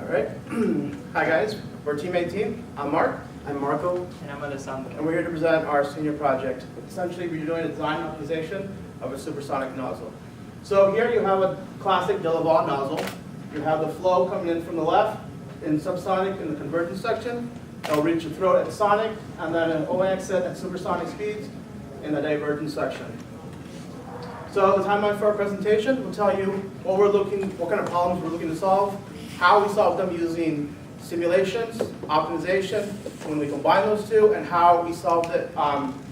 All right. Hi guys, we're Team 18. I'm Marc. I'm Marco. And I'm Alessandro. And we're here to present our senior project. Essentially, we're doing a design optimization of a supersonic nozzle. So here you have a classic Delaval nozzle. You have the flow coming in from the left in subsonic in the convergence section. It'll reach the throat at sonic, and then an O exit at supersonic speeds in the divergence section. So the timeline for our presentation will tell you what kind of problems we're looking to solve, how we solve them using simulations, optimization, when we combine those two, and how we solved it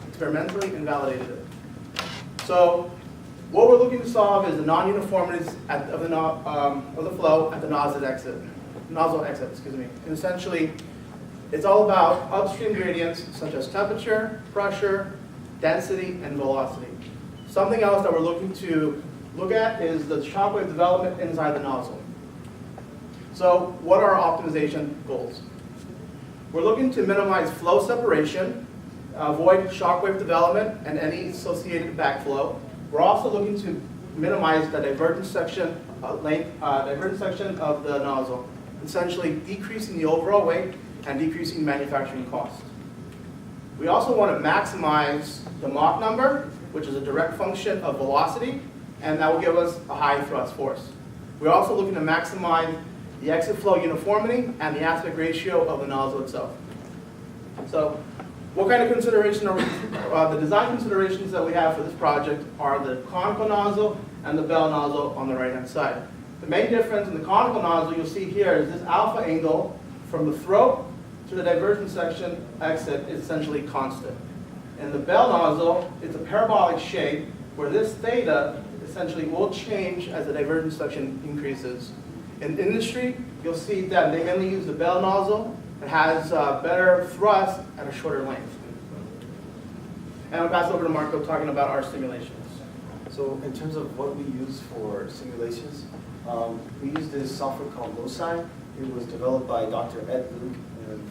experimentally and validated it. So what we're looking to solve is the non-uniformities of the flow at the nozzle exit. And essentially, it's all about upstream gradients such as temperature, pressure, density, and velocity. Something else that we're looking to look at is the shockwave development inside the nozzle. So what are our optimization goals? We're looking to minimize flow separation, avoid shockwave development and any associated backflow. We're also looking to minimize the divergence section of the nozzle, essentially decreasing the overall weight and decreasing manufacturing cost. We also want to maximize the Mach number, which is a direct function of velocity, and that will give us a high thrust force. We're also looking to maximize the exit flow uniformity and the aspect ratio of the nozzle itself. So what kind of consideration are we, the design considerations that we have for this project are the conical nozzle and the bell nozzle on the right-hand side. The main difference in the conical nozzle you'll see here is this alpha angle from the throat to the divergence section exit is essentially constant. In the bell nozzle, it's a parabolic shape where this theta essentially will change as the divergence section increases. In industry, you'll see that they mainly use the bell nozzle. It has better thrust at a shorter length. And I'll pass over to Marco talking about our simulations. So in terms of what we use for simulations, we use this software called LOSI. It was developed by Dr. Ed Luke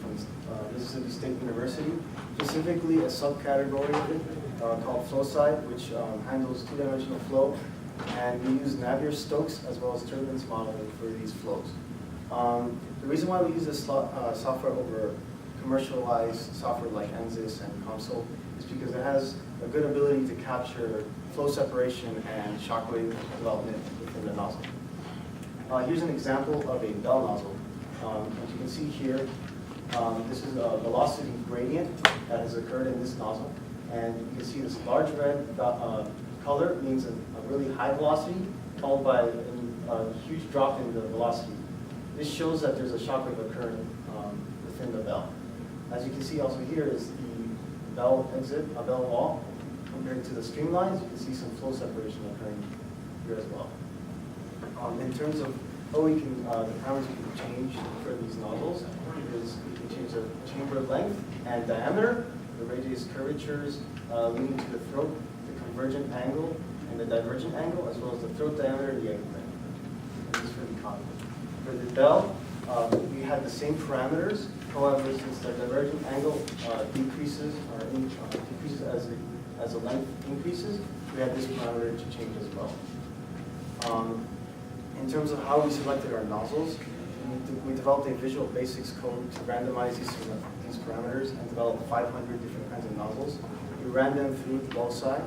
from Mississippi State University, specifically a subcategory called FlowSci, which handles two-dimensional flow. And we use Navier-Stokes as well as turbulence modeling for these flows. The reason why we use this software over commercialized software like ANSYS and COMSOL is because it has a good ability to capture flow separation and shockwave development within the nozzle. Here's an example of a bell nozzle. As you can see here, this is a velocity gradient that has occurred in this nozzle. And you can see this large red color means a really high velocity, followed by a huge drop in the velocity. This shows that there's a shockwave occurring within the bell. As you can see also here is the bell exit, a bell wall. Compared to the streamlines, you can see some flow separation occurring here as well. In terms of how we can, the parameters we can change for these nozzles is we can change the chamber length and diameter, the radius curvatures leading to the throat, the convergent angle, and the divergent angle, as well as the throat diameter and the exit length. And this is for the conical. For the bell, we had the same parameters. However, since the divergent angle decreases as the length increases, we had this parameter to change as well. In terms of how we selected our nozzles, we developed a Visual Basics code to randomize these parameters and develop 500 different kinds of nozzles. We ran them through the LOSI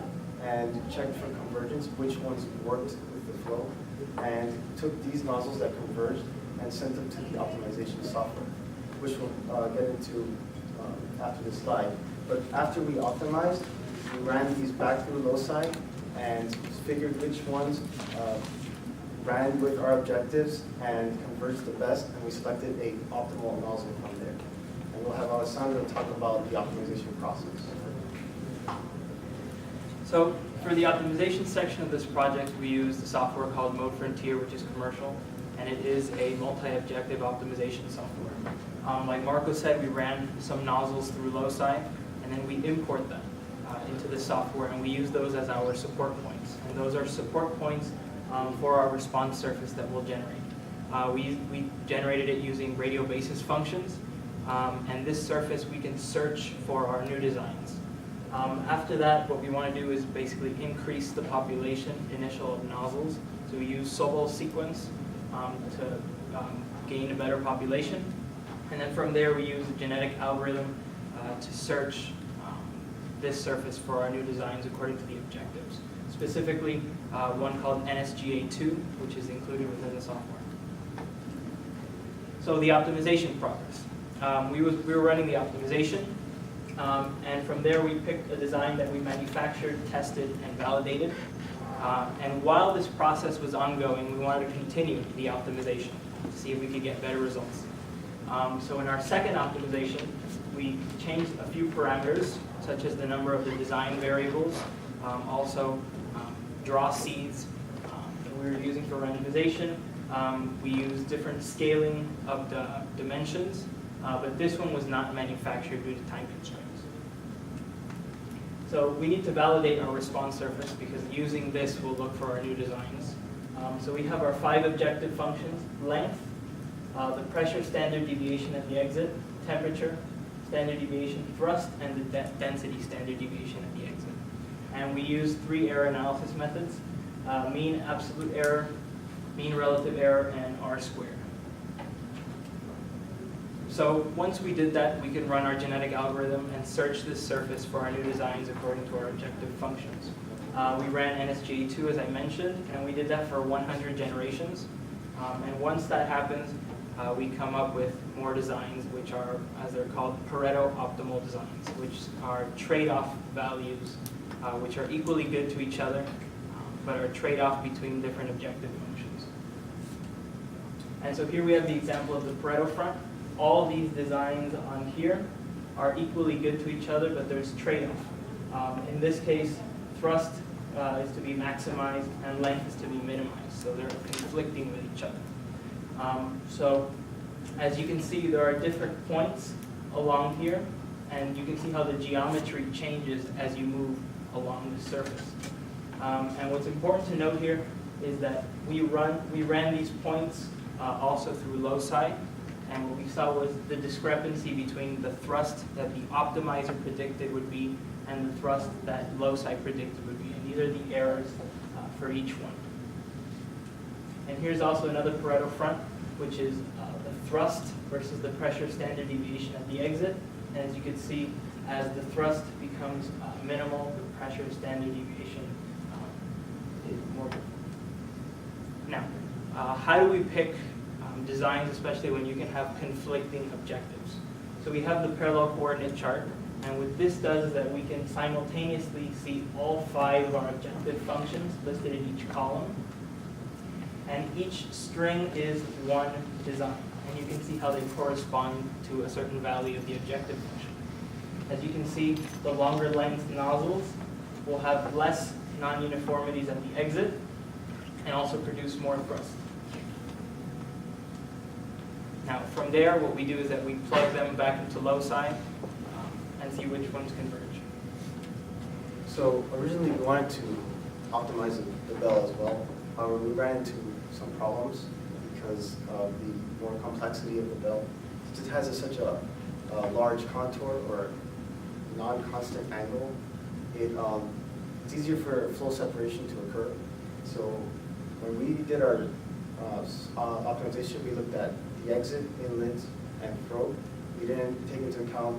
and checked for convergence, which ones worked with the flow, and took these nozzles that converged and sent them to the optimization software, which we'll get into after this slide. But after we optimized, we ran these back through LOSI and figured which ones ran with our objectives and converged the best, and we selected an optimal nozzle from there. And we'll have Alessandro talk about the optimization process. So for the optimization section of this project, we use the software called Mode Frontier, which is commercial, and it is a multi-objective optimization software. Like Marco said, we ran some nozzles through LOSI, and then we import them into the software, and we use those as our support points. And those are support points for our response surface that we'll generate. We generated it using radial basis functions, and this surface we can search for our new designs. After that, what we want to do is basically increase the population initial of nozzles. So we use Sobol sequence to gain a better population. And then from there, we use a genetic algorithm to search this surface for our new designs according to the objectives. Specifically, one called NSGA2, which is included within the software. So the optimization progress. We were running the optimization, and from there we picked a design that we manufactured, tested, and validated. And while this process was ongoing, we wanted to continue the optimization to see if we could get better results. So in our second optimization, we changed a few parameters, such as the number of the design variables, also draw seeds that we were using for randomization. We used different scaling of the dimensions, but this one was not manufactured due to time constraints. So we need to validate our response surface because using this we'll look for our new designs. So we have our 5 objective functions: length, the pressure standard deviation at the exit, temperature, standard deviation, thrust, and the density standard deviation at the exit. And we use 3 error analysis methods: mean absolute error, mean relative error, and R-squared. So once we did that, we can run our genetic algorithm and search this surface for our new designs according to our objective functions. We ran NSGA2, as I mentioned, and we did that for 100 generations. And once that happens, we come up with more designs, which are, as they're called, Pareto optimal designs, which are trade-off values, which are equally good to each other, but are trade-off between different objective functions. And so here we have the example of the Pareto Front. All these designs on here are equally good to each other, but there's trade-off. In this case, thrust is to be maximized and length is to be minimized, so they're conflicting with each other. So as you can see, there are different points along here, and you can see how the geometry changes as you move along the surface. And what's important to note here is that we ran these points also through loci, and what we saw was the discrepancy between the thrust that the optimizer predicted would be and the thrust that loci predicted would be, and these are the errors for each one. And here's also another Pareto Front, which is the thrust versus the pressure standard deviation at the exit. And as you can see, as the thrust becomes minimal, the pressure standard deviation is more. Now, how do we pick designs, especially when you can have conflicting objectives? So we have the parallel coordinate chart, and what this does is that we can simultaneously see all 5 of our objective functions listed in each column, and each string is one design, and you can see how they correspond to a certain value of the objective function. As you can see, the longer length nozzles will have less non-uniformities at the exit and also produce more thrust. Now, from there, what we do is that we plug them back into loci and see which ones converge. So originally we wanted to optimize the bell as well. However, we ran into some problems because of the more complexity of the bell. It has such a large contour or non-constant angle. It's easier for flow separation to occur. So when we did our optimization, we looked at the exit, inlet, and throat. We didn't take into account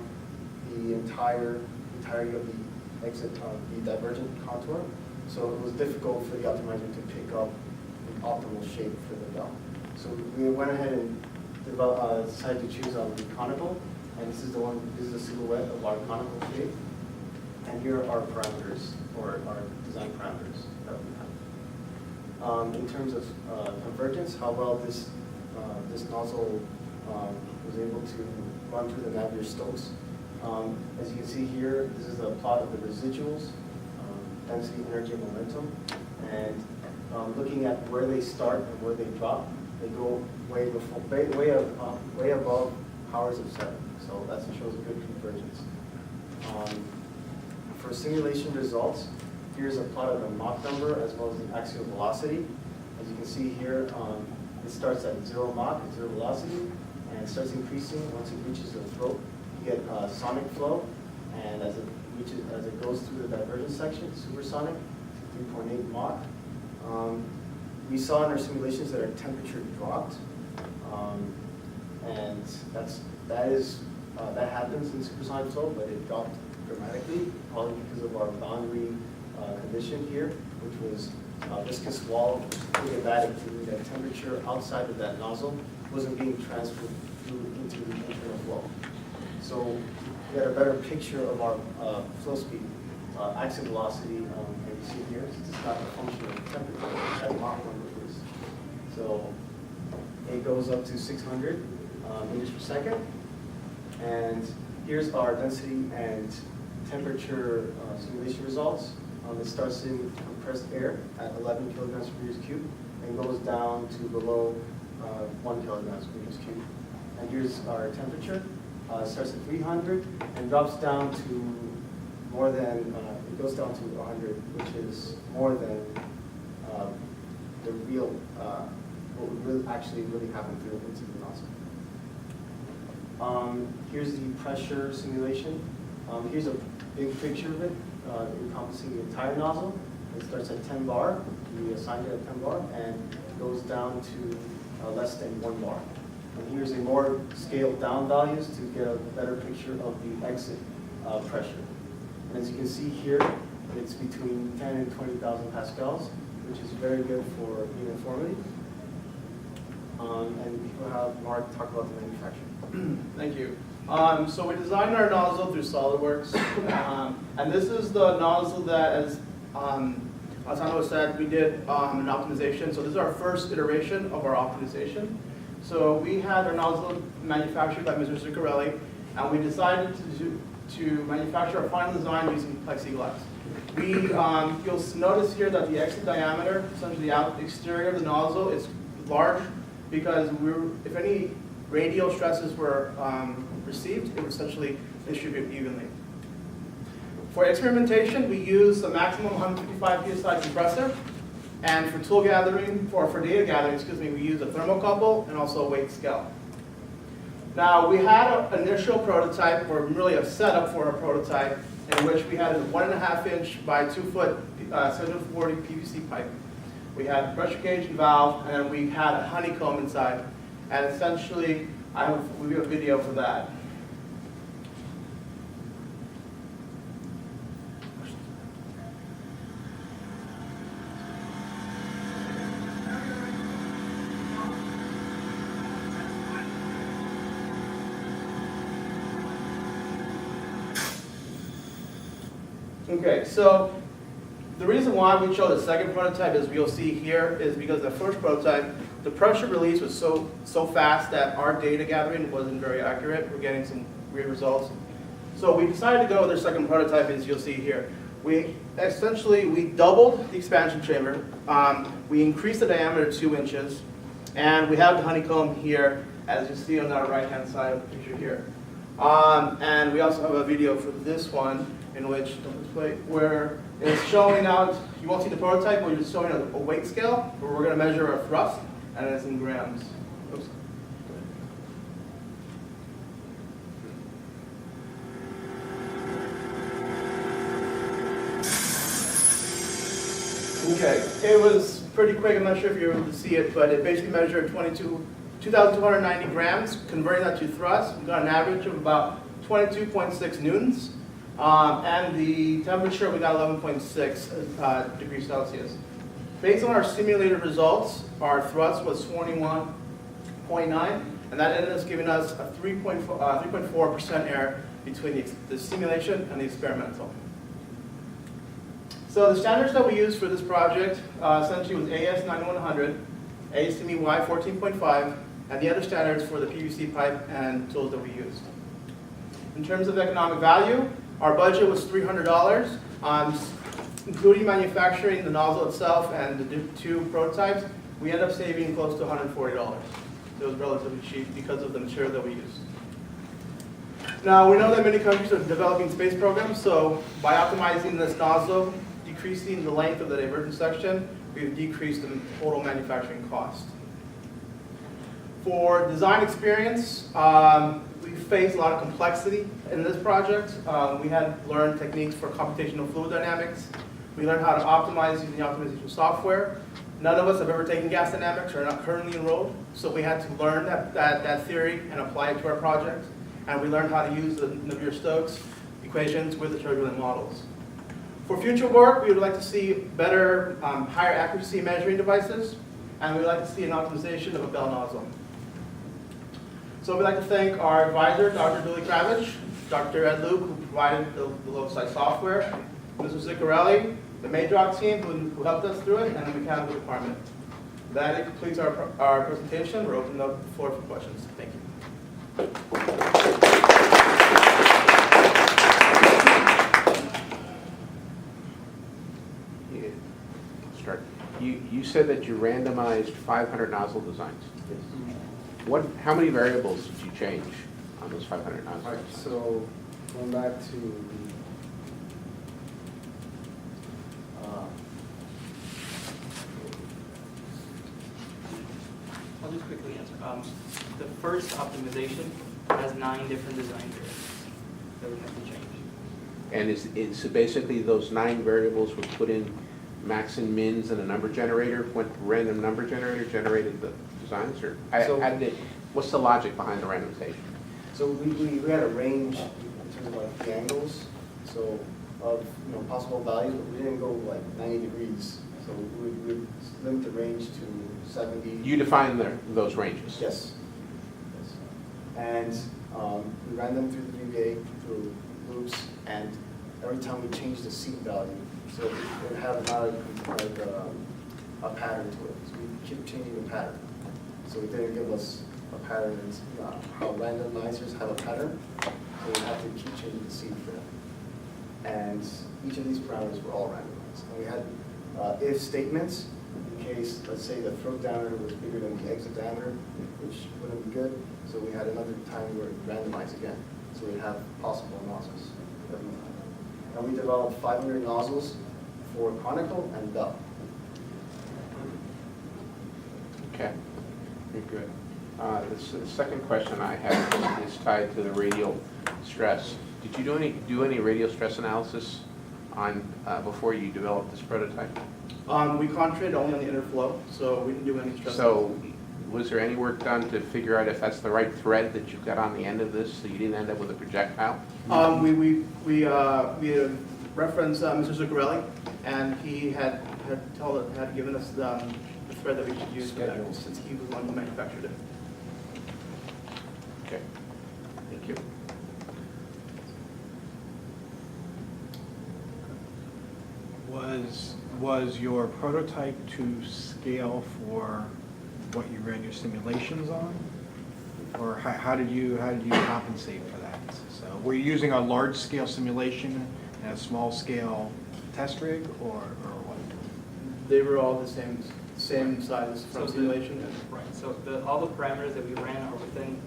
the entirety of the exit, the divergent contour. So it was difficult for the optimizer to pick up an optimal shape for the bell. So we went ahead and decided to choose the conical, and this is a silhouette of our conical shape. And here are our parameters, or our design parameters that we have. In terms of convergence, how well this nozzle was able to run through the Navier-Stokes. As you can see here, this is a plot of the residuals, density, energy, and momentum. And looking at where they start and where they drop, they go way above powers of 7. So that shows good convergence. For simulation results, here's a plot of the Mach number as well as the axial velocity. As you can see here, it starts at 0 Mach, 0 velocity, and it starts increasing once it reaches the throat. You get sonic flow, and as it goes through the divergence section, supersonic, 3.8 Mach. we saw in our simulations that our temperature dropped, and that happens in supersonic flow, but it dropped dramatically, probably because of our boundary condition here, which was viscous wall adiabatic, meaning that temperature outside of that nozzle wasn't being transferred through into the internal flow. So we got a better picture of our flow speed, exit velocity, and you see here, it's not a function of temperature, as Marc number is. So it goes up to 600 meters per second. And here's our density and temperature simulation results. It starts in compressed air at 11 kilograms per meters cubed and goes down to below 1 kilograms per meters cubed. And here's our temperature. It starts at 300 and drops down to more than, it goes down to 100, which is more than the real, what would really actually happen through into the nozzle. Here's the pressure simulation. Here's a big picture of it, encompassing the entire nozzle. It starts at 10 bar, we assigned it at 10 bar, and goes down to less than 1 bar. And here's a more scaled down values to get a better picture of the exit pressure. And as you can see here, it's between 10 and 20,000 pascals, which is very good for uniformity. And we'll have Marc talk about the manufacturing. Thank you. So we designed our nozzle through SolidWorks, and this is the nozzle that, as Alessandro said, we did an optimization. So this is our first iteration of our optimization. So we had our nozzle manufactured by Mr. Zuccarelli, and we decided to manufacture our final design using plexiglass. You'll notice here that the exit diameter, essentially the exterior of the nozzle, is large because if any radial stresses were received, it would essentially distribute evenly. For experimentation, we use a maximum 155 psi compressor, and for tool gathering, or for data gathering, we use a thermocouple and also a weight scale. Now, we had an initial prototype, or really a setup for a prototype, in which we had a 1.5 inch by 2 foot 740 PVC pipe. We had a pressure gauge and valve, and we had a honeycomb inside. And essentially, we have a video for that. Okay, so the reason why we chose the second prototype, as you'll see here, is because the first prototype, the pressure release was so fast that our data gathering wasn't very accurate. We're getting some weird results. So we decided to go with our second prototype, as you'll see here. We doubled the expansion chamber. We increased the diameter 2 inches, and we have the honeycomb here, as you see on our right-hand side of the picture here. And we also have a video for this one, in which where it's showing out, you won't see the prototype, but it's showing a weight scale where we're going to measure our thrust, and it's in grams. Oops. Okay, it was pretty quick. I'm not sure if you're able to see it, but it basically measured 2,290 grams. Converting that to thrust, we got an average of about 22.6 newtons. And the temperature, we got 11.6 degrees Celsius. Based on our simulated results, our thrust was 21.9, and that ended up giving us a 3.4% error between the simulation and the experimental. So the standards that we used for this project essentially was AS 9100, ASME Y 14.5, and the other standards for the PVC pipe and tools that we used. In terms of economic value, our budget was $300, including manufacturing the nozzle itself and the 2 prototypes. We ended up saving close to $140. So it was relatively cheap because of the material that we used. Now, we know that many countries are developing space programs, so by optimizing this nozzle, decreasing the length of the divergence section, we've decreased the total manufacturing cost. For design experience, we faced a lot of complexity in this project. We had learned techniques for computational fluid dynamics. We learned how to optimize using the optimization software. None of us have ever taken gas dynamics or are not currently enrolled, so we had to learn that theory and apply it to our project. And we learned how to use the Navier-Stokes equations with the turbulent models. For future work, we would like to see better, higher accuracy measuring devices, and we'd like to see an optimization of a bell nozzle. So we'd like to thank our advisor, Dr. Julie Kravich, Dr. Ed Luke, who provided the low-side software, Mr. Ziccarelli, the Madrock team who helped us through it, and the mechanical department. That completes our presentation. We're opening up the floor for questions. Thank you. Start. You said that you randomized 500 nozzle designs. How many variables did you change on those 500 nozzles? All right, so going back to I'll just quickly answer. The first optimization has 9 different design variables that we have to change. And so basically those 9 variables were put in max and mins and a number generator, random number generator generated the designs, or what's the logic behind the randomization? So we had a range in terms of like the angles, so of possible values, but we didn't go like 90 degrees. So we would limit the range to 70. You define those ranges? Yes. Yes. And we ran them through the VBA, through loops, and every time we changed the seed value, so it would have a pattern to it. So we keep changing the pattern. So it didn't give us a pattern. It's how randomizers have a pattern. So we have to keep changing the seed for them. And each of these parameters were all randomized. And we had if statements in case, let's say, the throat diameter was bigger than the exit diameter, which wouldn't be good. So we had another time where it randomized again. So we'd have possible nozzles every time. And we developed 500 nozzles for Chronicle and Bell. Okay, very good. The second question I have is tied to the radial stress. Did you do any radial stress analysis on before you developed this prototype? We concentrated only on the inner flow, so we didn't do any stress. So was there any work done to figure out if that's the right thread that you've got on the end of this, so you didn't end up with a projectile? We referenced Mr. Zuccarelli, and he had given us the thread that we should use for that, since he was the one who manufactured it. Okay, thank you. Was your prototype to scale for what you ran your simulations on? Or how did you compensate for that? So were you using a large scale simulation and a small scale test rig, or what? They were all the same size from simulation. Right, so all the parameters that we ran are within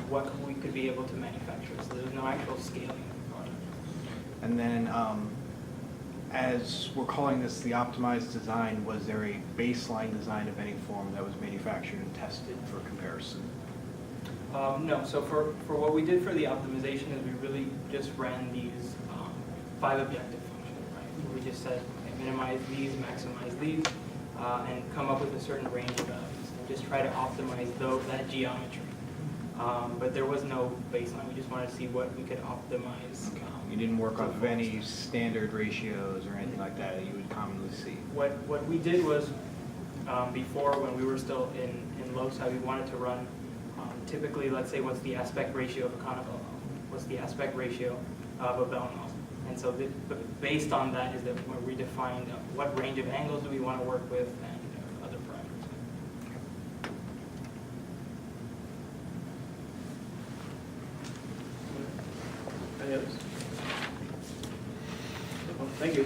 what we could be able to manufacture. So there's no actual scaling of the product. And then as we're calling this the optimized design, was there a baseline design of any form that was manufactured and tested for comparison? No, so for what we did for the optimization is we really just ran these 5 objective functions, right? We just said minimize these, maximize these, and come up with a certain range of values, and just try to optimize that geometry. But there was no baseline. We just wanted to see what we could optimize. You didn't work off of any standard ratios or anything like that you would commonly see? What we did was, before when we were still in loci, we wanted to run typically, let's say, what's the aspect ratio of a conical nozzle? What's the aspect ratio of a bell nozzle? And so based on that is that where we defined what range of angles do we want to work with and other parameters. Any others? Thank you.